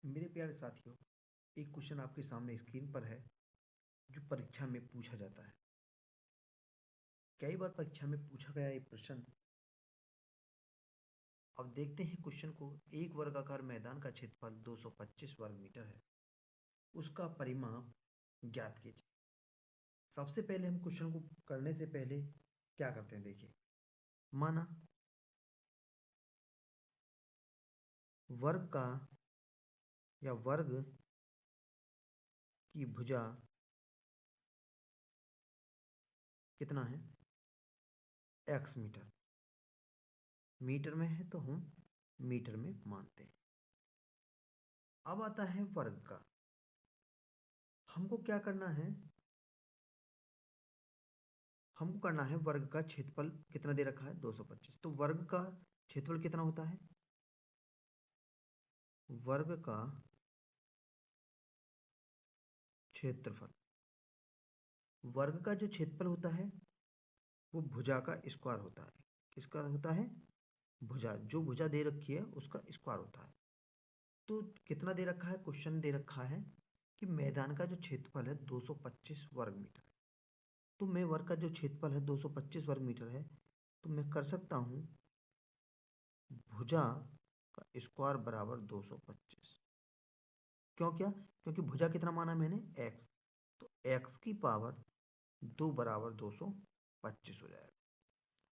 मेरे प्यारे साथियों, एक क्वेश्चन आपके सामने स्क्रीन पर है जो परीक्षा में पूछा जाता है। कई बार परीक्षा में पूछा गया ये प्रश्न। अब देखते हैं क्वेश्चन को। एक वर्गाकार मैदान का क्षेत्रफल 225 वर्ग मीटर है। उसका परिमाप ज्ञात कीजिए। सबसे पहले हम क्वेश्चन को करने से पहले क्या करते हैं, देखिए। माना वर्ग का या वर्ग की भुजा कितना है? x metre. मीटर में है तो हम मीटर में मानते हैं। अब आता है वर्ग का। हमको क्या करना है? हमको करना है वर्ग का क्षेत्रफल कितना दे रखा है? 225। तो वर्ग का क्षेत्रफल कितना होता है? वर्ग का क्षेत्रफल, वर्ग का जो क्षेत्रफल होता है वो भुजा का स्क्वायर होता है। किसका होता है? भुजा, जो भुजा दे रखी है उसका स्क्वायर होता है। तो कितना दे रखा है? क्वेश्चन दे रखा है कि मैदान का जो क्षेत्रफल है 225 वर्ग मीटर है। तो मैं वर्ग का जो क्षेत्रफल है 225 वर्ग मीटर है, तो मैं कर सकता हूँ भुजा का स्क्वायर बराबर 225। क्यों? क्या? क्योंकि भुजा कितना माना मैंने? x। तो x की पावर 2 बराबर 225 हो जाएगा।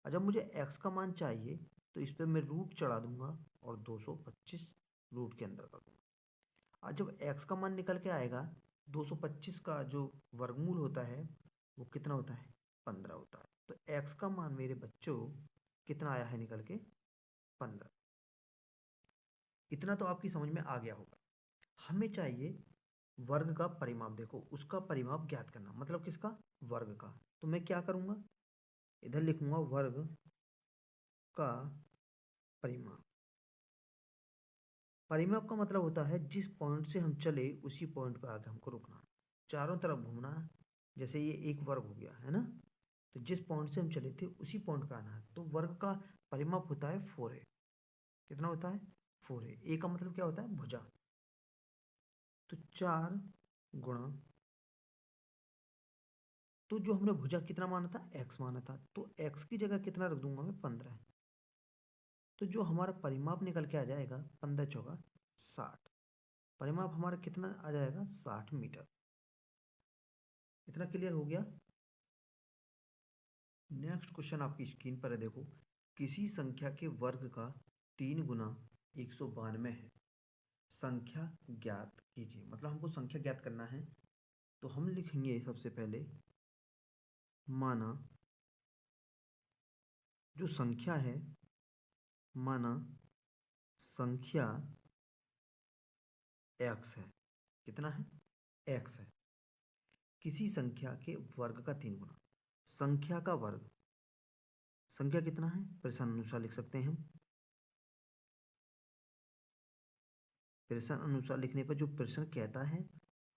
और जब मुझे x का मान चाहिए तो इस पर मैं रूट चढ़ा दूंगा और 225 रूट के अंदर कर दूंगा। और जब x का मान निकल के आएगा, 225 का जो वर्गमूल होता है वो कितना होता है? 15 होता है। तो x का मान मेरे बच्चों कितना आया है निकल के? 15। इतना तो आपकी समझ में आ गया होगा। हमें चाहिए वर्ग का परिमाप। देखो, उसका परिमाप ज्ञात करना, मतलब किसका? वर्ग का। तो मैं क्या करूंगा? इधर लिखूंगा वर्ग का परिमाप। परिमाप का मतलब होता है जिस पॉइंट से हम चले उसी पॉइंट पे आके हमको रुकना है, चारों तरफ घूमना है। जैसे ये एक वर्ग हो गया है ना, तो जिस पॉइंट से हम चले थे उसी पॉइंट पे आना है। तो वर्ग का परिमाप होता है 4a। कितना होता है? 4a। ए का मतलब क्या होता है? भुजा। तो 4 गुणा, तो जो हमने भुजा कितना माना था? x माना था, तो x की जगह कितना रख दूंगा मैं? 15। तो जो हमारा परिमाप निकल के आ जाएगा 15 चौका 60। परिमाप हमारा कितना आ जाएगा? 60 मीटर। इतना क्लियर हो गया? नेक्स्ट क्वेश्चन आपकी स्क्रीन पर है, देखो। किसी संख्या के वर्ग का 3 गुना 192 है। संख्या ज्ञात कीजिए। मतलब हमको संख्या ज्ञात करना है। तो हम लिखेंगे सबसे पहले, माना जो संख्या है, माना संख्या x है। कितना है? x है। किसी संख्या के वर्ग का 3 गुना। संख्या का वर्ग, संख्या कितना है? प्रश्न अनुसार लिख सकते हैं हम। प्रश्न अनुसार लिखने पर जो प्रश्न कहता है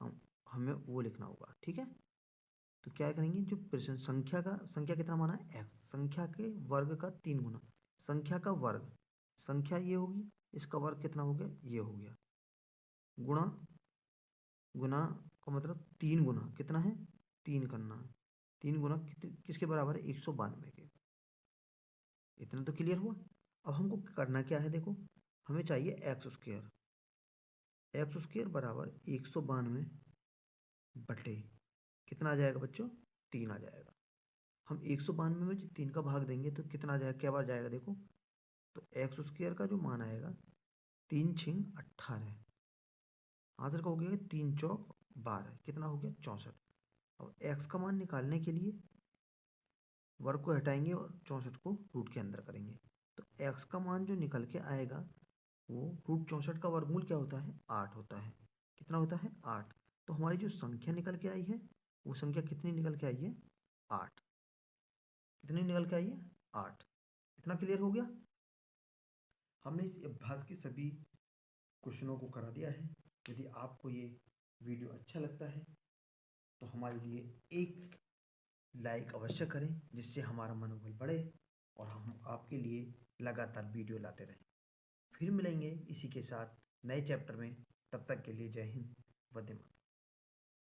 हम हमें वो लिखना होगा, ठीक है। तो क्या करेंगे? जो प्रश्न संख्या का, संख्या कितना माना है? x। संख्या के वर्ग का 3 गुना। संख्या का वर्ग, संख्या ये होगी, इसका वर्ग कितना हो गया? ये हो गया। गुणा, गुना का मतलब 3 गुना, कितना है? 3 करना है। 3 गुना किसके बराबर है? 192 के। इतना तो क्लियर हुआ। अब हमको करना क्या है? देखो, हमें चाहिए एक्स स्क्वेयर। एक्स स्क्वेयर बराबर 192 बटे कितना आ जाएगा बच्चों? 3 आ जाएगा। हम 192 में 3 का भाग देंगे तो कितना आ जाएगा? क्या बार जाएगा? देखो, तो एक्स स्क्वेयर का जो मान आएगा 3 छिंग 18। आंसर का हो गया 3 चौक 12। कितना हो गया? 64। अब एक्स का मान निकालने के लिए वर्ग को हटाएंगे और 64 को रूट के अंदर करेंगे। तो एक्स का मान जो निकल के आएगा वो रूट 64 का वर्गमूल क्या होता है? 8 होता है। कितना होता है? 8। तो हमारी जो संख्या निकल के आई है वो संख्या कितनी निकल के आई है? 8। कितनी निकल के आई है? 8। इतना क्लियर हो गया? हमने इस अभ्यास के सभी क्वेश्चनों को करा दिया है। यदि आपको ये वीडियो अच्छा लगता है तो हमारे लिए एक लाइक अवश्य करें, जिससे हमारा मनोबल बढ़े और हम आपके लिए लगातार वीडियो लाते रहें। फिर मिलेंगे इसी के साथ नए चैप्टर में। तब तक के लिए जय हिंद, वंदे मातरम।